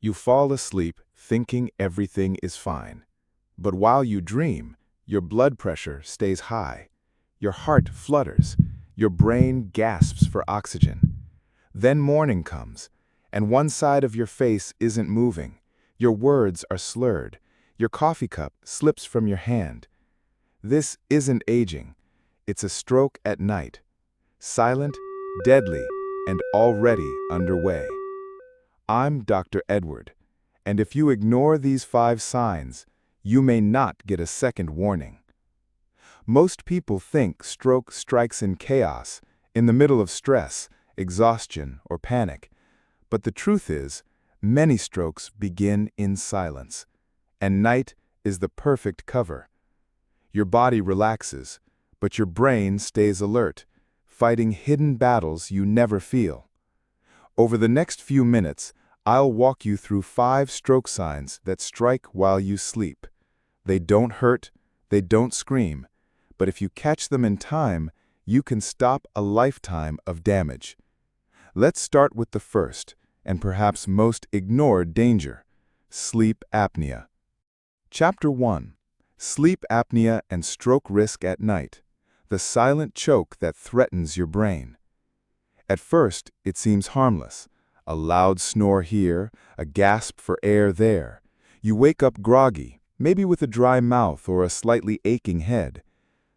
You fall asleep thinking everything is fine. But while you dream, your blood pressure stays high. Your heart flutters. Your brain gasps for oxygen. Then morning comes, and one side of your face isn't moving. Your words are slurred. Your coffee cup slips from your hand. This isn't aging. It's a stroke at night. Silent, deadly, and already underway. I'm Dr. Edward, and if you ignore these 5 signs, you may not get a second warning. Most people think stroke strikes in chaos, in the middle of stress, exhaustion, or panic. But the truth is, many strokes begin in silence, and night is the perfect cover. Your body relaxes, but your brain stays alert, fighting hidden battles you never feel. Over the next few minutes, I'll walk you through 5 stroke signs that strike while you sleep. They don't hurt, they don't scream, but if you catch them in time, you can stop a lifetime of damage. Let's start with the first, and perhaps most ignored danger: sleep apnea. Chapter 1. Sleep apnea and stroke risk at night. The silent choke that threatens your brain. At first, it seems harmless. A loud snore here, a gasp for air there. You wake up groggy, maybe with a dry mouth or a slightly aching head.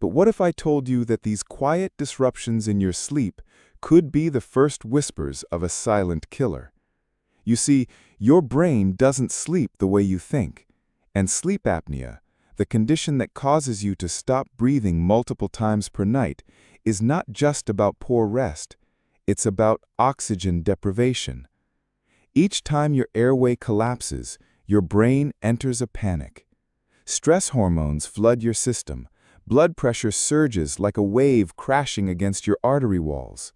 But what if I told you that these quiet disruptions in your sleep could be the first whispers of a silent killer? You see, your brain doesn't sleep the way you think. And sleep apnea, the condition that causes you to stop breathing multiple times per night, is not just about poor rest. It's about oxygen deprivation. Each time your airway collapses, your brain enters a panic. Stress hormones flood your system. Blood pressure surges like a wave crashing against your artery walls.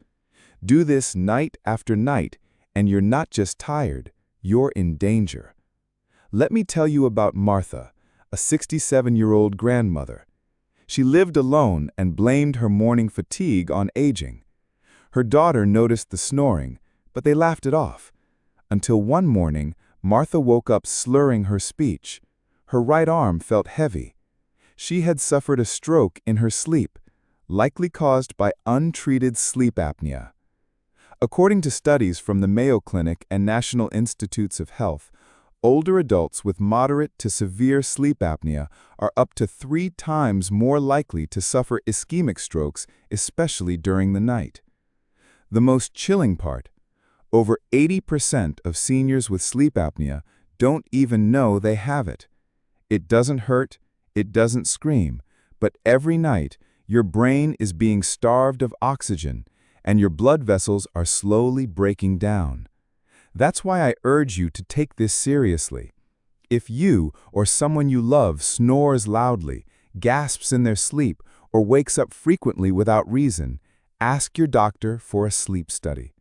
Do this night after night, and you're not just tired, you're in danger. Let me tell you about Martha, a 67-year-old grandmother. She lived alone and blamed her morning fatigue on aging. Her daughter noticed the snoring, but they laughed it off. Until one morning, Martha woke up slurring her speech. Her right arm felt heavy. She had suffered a stroke in her sleep, likely caused by untreated sleep apnea. According to studies from the Mayo Clinic and National Institutes of Health, older adults with moderate to severe sleep apnea are up to 3 times more likely to suffer ischemic strokes, especially during the night. The most chilling part: over 80% of seniors with sleep apnea don't even know they have it. It doesn't hurt, it doesn't scream, but every night your brain is being starved of oxygen and your blood vessels are slowly breaking down. That's why I urge you to take this seriously. If you or someone you love snores loudly, gasps in their sleep, or wakes up frequently without reason, ask your doctor for a sleep study.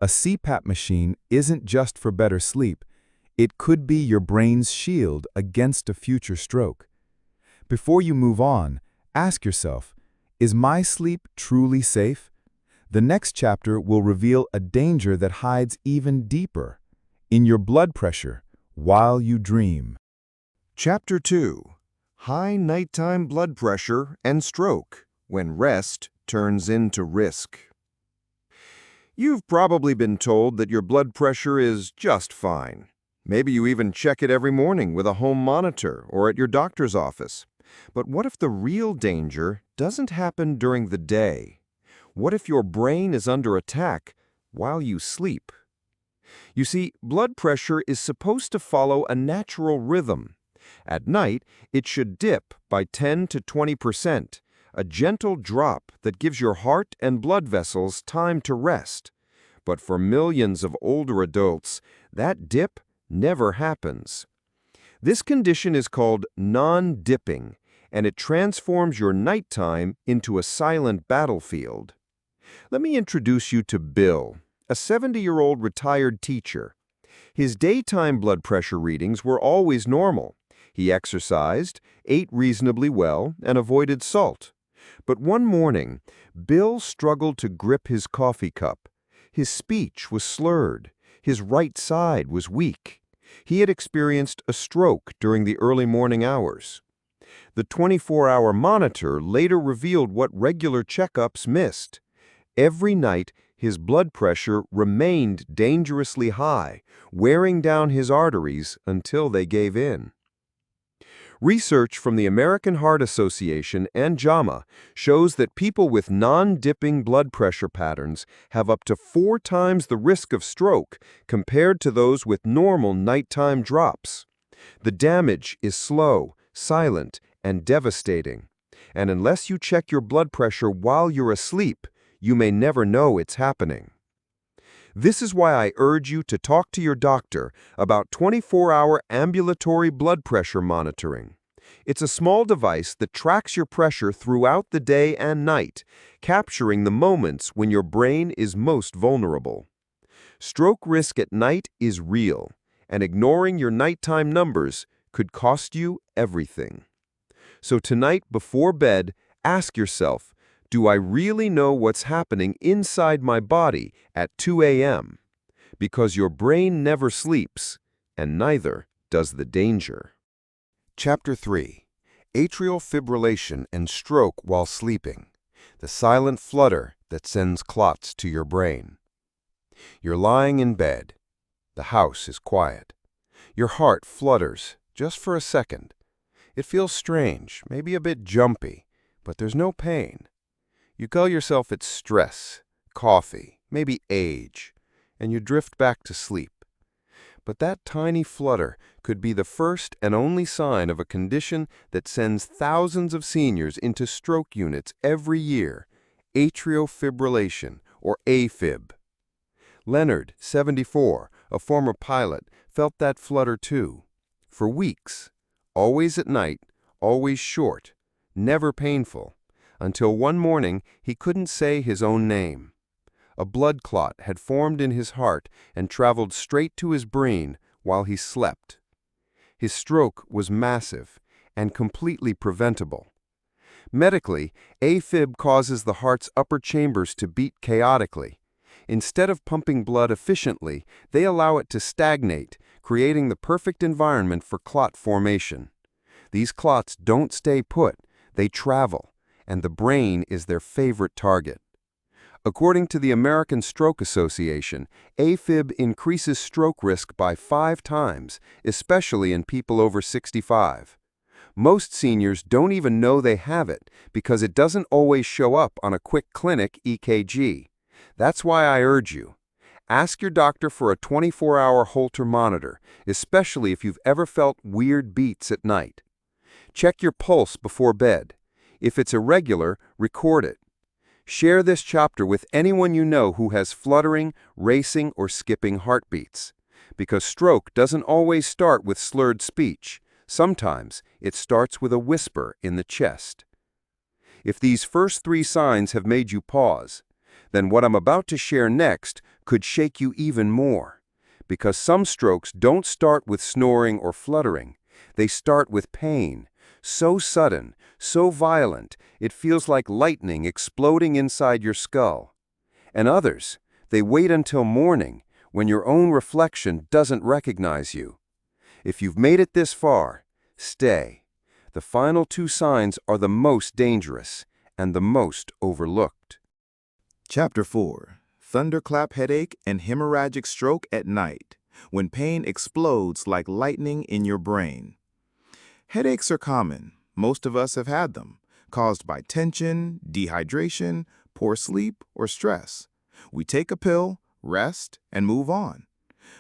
A CPAP machine isn't just for better sleep. It could be your brain's shield against a future stroke. Before you move on, ask yourself, is my sleep truly safe? The next chapter will reveal a danger that hides even deeper, in your blood pressure, while you dream. Chapter 2. High nighttime blood pressure and stroke, when rest turns into risk. You've probably been told that your blood pressure is just fine. Maybe you even check it every morning with a home monitor or at your doctor's office. But what if the real danger doesn't happen during the day? What if your brain is under attack while you sleep? You see, blood pressure is supposed to follow a natural rhythm. At night, it should dip by 10 to 20%, a gentle drop that gives your heart and blood vessels time to rest. But for millions of older adults, that dip never happens. This condition is called non-dipping, and it transforms your nighttime into a silent battlefield. Let me introduce you to Bill, a 70-year-old retired teacher. His daytime blood pressure readings were always normal. He exercised, ate reasonably well, and avoided salt. But one morning, Bill struggled to grip his coffee cup. His speech was slurred. His right side was weak. He had experienced a stroke during the early morning hours. The 24-hour monitor later revealed what regular checkups missed. Every night, his blood pressure remained dangerously high, wearing down his arteries until they gave in. Research from the American Heart Association and JAMA shows that people with non-dipping blood pressure patterns have up to 4 times the risk of stroke compared to those with normal nighttime drops. The damage is slow, silent, and devastating. And unless you check your blood pressure while you're asleep, you may never know it's happening. This is why I urge you to talk to your doctor about 24-hour ambulatory blood pressure monitoring. It's a small device that tracks your pressure throughout the day and night, capturing the moments when your brain is most vulnerable. Stroke risk at night is real, and ignoring your nighttime numbers could cost you everything. So tonight before bed, ask yourself, do I really know what's happening inside my body at 2 a.m.? Because your brain never sleeps, and neither does the danger. Chapter 3. Atrial fibrillation and stroke while sleeping. The silent flutter that sends clots to your brain. You're lying in bed. The house is quiet. Your heart flutters just for a second. It feels strange, maybe a bit jumpy, but there's no pain. You tell yourself it's stress, coffee, maybe age, and you drift back to sleep. But that tiny flutter could be the first and only sign of a condition that sends thousands of seniors into stroke units every year, atrial fibrillation, or AFib. Leonard, 74, a former pilot, felt that flutter too. For weeks, always at night, always short, never painful. Until one morning he couldn't say his own name. A blood clot had formed in his heart and traveled straight to his brain while he slept. His stroke was massive and completely preventable. Medically, AFib causes the heart's upper chambers to beat chaotically. Instead of pumping blood efficiently, they allow it to stagnate, creating the perfect environment for clot formation. These clots don't stay put, they travel, and the brain is their favorite target. According to the American Stroke Association, AFib increases stroke risk by 5 times, especially in people over 65. Most seniors don't even know they have it because it doesn't always show up on a quick clinic EKG. That's why I urge you, ask your doctor for a 24-hour Holter monitor, especially if you've ever felt weird beats at night. Check your pulse before bed. If it's irregular, record it. Share this chapter with anyone you know who has fluttering, racing, or skipping heartbeats. Because stroke doesn't always start with slurred speech. Sometimes it starts with a whisper in the chest. If these first 3 signs have made you pause, then what I'm about to share next could shake you even more. Because some strokes don't start with snoring or fluttering. They start with pain. So sudden, so violent, it feels like lightning exploding inside your skull. And others, they wait until morning, when your own reflection doesn't recognize you. If you've made it this far, stay. The final 2 signs are the most dangerous and the most overlooked. Chapter 4. Thunderclap headache and hemorrhagic stroke at night, when pain explodes like lightning in your brain. Headaches are common. Most of us have had them, caused by tension, dehydration, poor sleep, or stress. We take a pill, rest, and move on.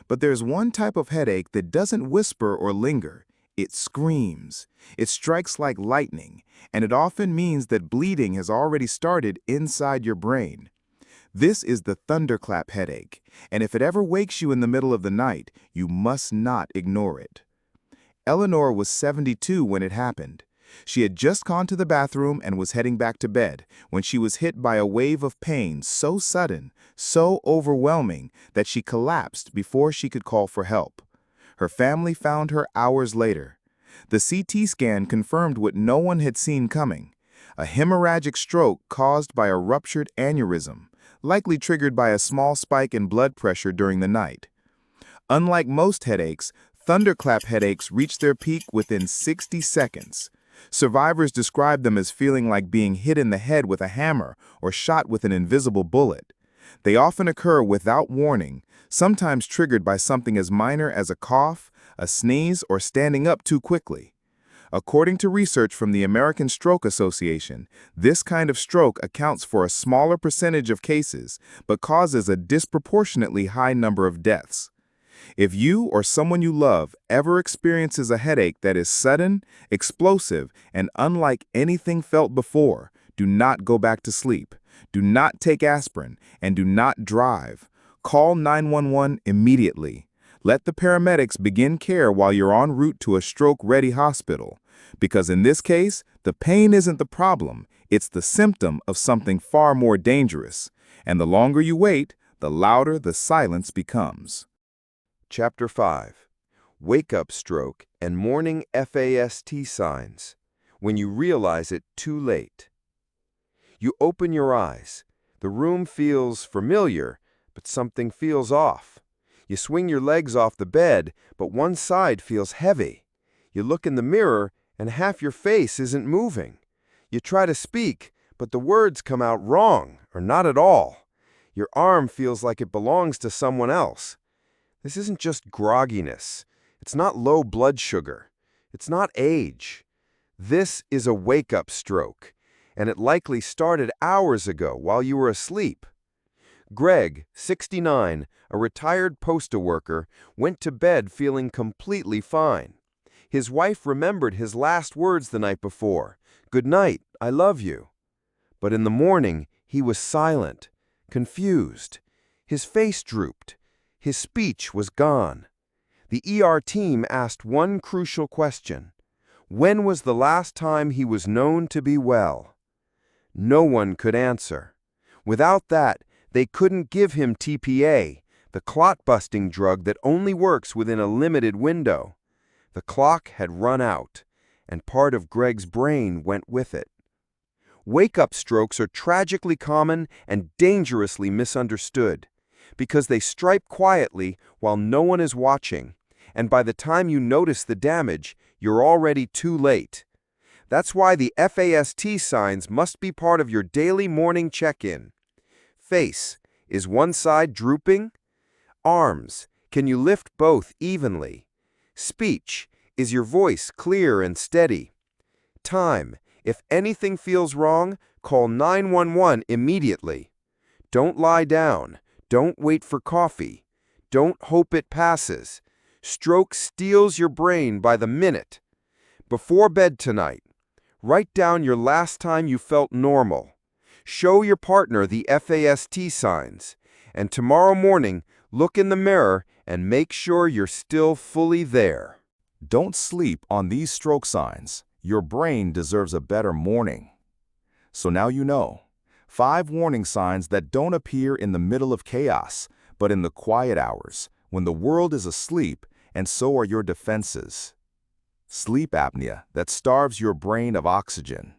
But there's one type of headache that doesn't whisper or linger. It screams. It strikes like lightning, and it often means that bleeding has already started inside your brain. This is the thunderclap headache, and if it ever wakes you in the middle of the night, you must not ignore it. Eleanor was 72 when it happened. She had just gone to the bathroom and was heading back to bed when she was hit by a wave of pain so sudden, so overwhelming, that she collapsed before she could call for help. Her family found her hours later. The CT scan confirmed what no one had seen coming: a hemorrhagic stroke caused by a ruptured aneurysm, likely triggered by a small spike in blood pressure during the night. Unlike most headaches, Thunderclap headaches reach their peak within 60 seconds. Survivors describe them as feeling like being hit in the head with a hammer or shot with an invisible bullet. They often occur without warning, sometimes triggered by something as minor as a cough, a sneeze, or standing up too quickly. According to research from the American Stroke Association, this kind of stroke accounts for a smaller percentage of cases, but causes a disproportionately high number of deaths. If you or someone you love ever experiences a headache that is sudden, explosive, and unlike anything felt before, do not go back to sleep. Do not take aspirin, and do not drive. Call 911 immediately. Let the paramedics begin care while you're en route to a stroke-ready hospital. Because in this case, the pain isn't the problem, it's the symptom of something far more dangerous. And the longer you wait, the louder the silence becomes. Chapter 5. Wake-up stroke and morning FAST signs. When you realize it too late. You open your eyes. The room feels familiar, but something feels off. You swing your legs off the bed, but one side feels heavy. You look in the mirror, and half your face isn't moving. You try to speak, but the words come out wrong, or not at all. Your arm feels like it belongs to someone else. This isn't just grogginess. It's not low blood sugar. It's not age. This is a wake-up stroke, and it likely started hours ago while you were asleep. Greg, 69, a retired postal worker, went to bed feeling completely fine. His wife remembered his last words the night before, "Good night, I love you." But in the morning, he was silent, confused. His face drooped. His speech was gone. The ER team asked one crucial question. When was the last time he was known to be well? No one could answer. Without that, they couldn't give him TPA, the clot-busting drug that only works within a limited window. The clock had run out, and part of Greg's brain went with it. Wake-up strokes are tragically common and dangerously misunderstood, because they strike quietly while no one is watching, and by the time you notice the damage, you're already too late. That's why the FAST signs must be part of your daily morning check-in. Face, is one side drooping? Arms, can you lift both evenly? Speech, is your voice clear and steady? Time, if anything feels wrong, call 911 immediately. Don't lie down. Don't wait for coffee. Don't hope it passes. Stroke steals your brain by the minute. Before bed tonight, write down your last time you felt normal. Show your partner the FAST signs. And tomorrow morning, look in the mirror and make sure you're still fully there. Don't sleep on these stroke signs. Your brain deserves a better morning. So now you know. 5 warning signs that don't appear in the middle of chaos, but in the quiet hours, when the world is asleep and so are your defenses. Sleep apnea that starves your brain of oxygen.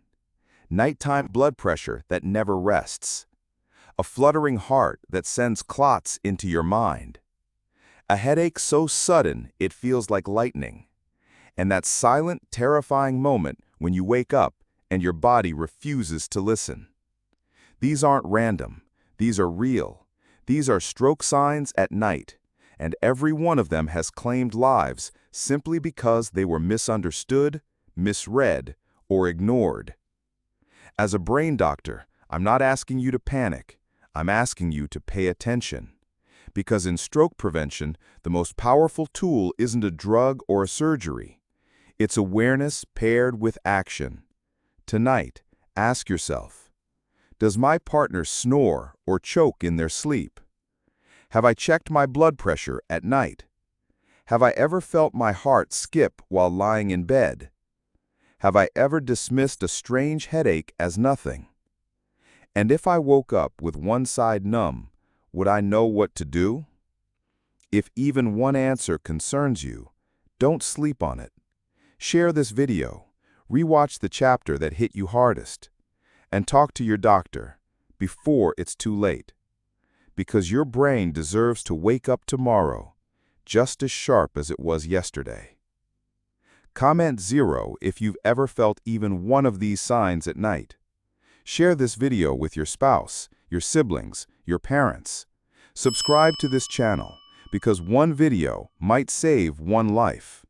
Nighttime blood pressure that never rests. A fluttering heart that sends clots into your mind. A headache so sudden it feels like lightning. And that silent, terrifying moment when you wake up and your body refuses to listen. These aren't random. These are real. These are stroke signs at night, and every one of them has claimed lives simply because they were misunderstood, misread, or ignored. As a brain doctor, I'm not asking you to panic. I'm asking you to pay attention. Because in stroke prevention, the most powerful tool isn't a drug or a surgery. It's awareness paired with action. Tonight, ask yourself, does my partner snore or choke in their sleep? Have I checked my blood pressure at night? Have I ever felt my heart skip while lying in bed? Have I ever dismissed a strange headache as nothing? And if I woke up with one side numb, would I know what to do? If even one answer concerns you, don't sleep on it. Share this video, rewatch the chapter that hit you hardest, and talk to your doctor before it's too late. Because your brain deserves to wake up tomorrow, just as sharp as it was yesterday. Comment 0 if you've ever felt even one of these signs at night. Share this video with your spouse, your siblings, your parents. Subscribe to this channel, because one video might save one life.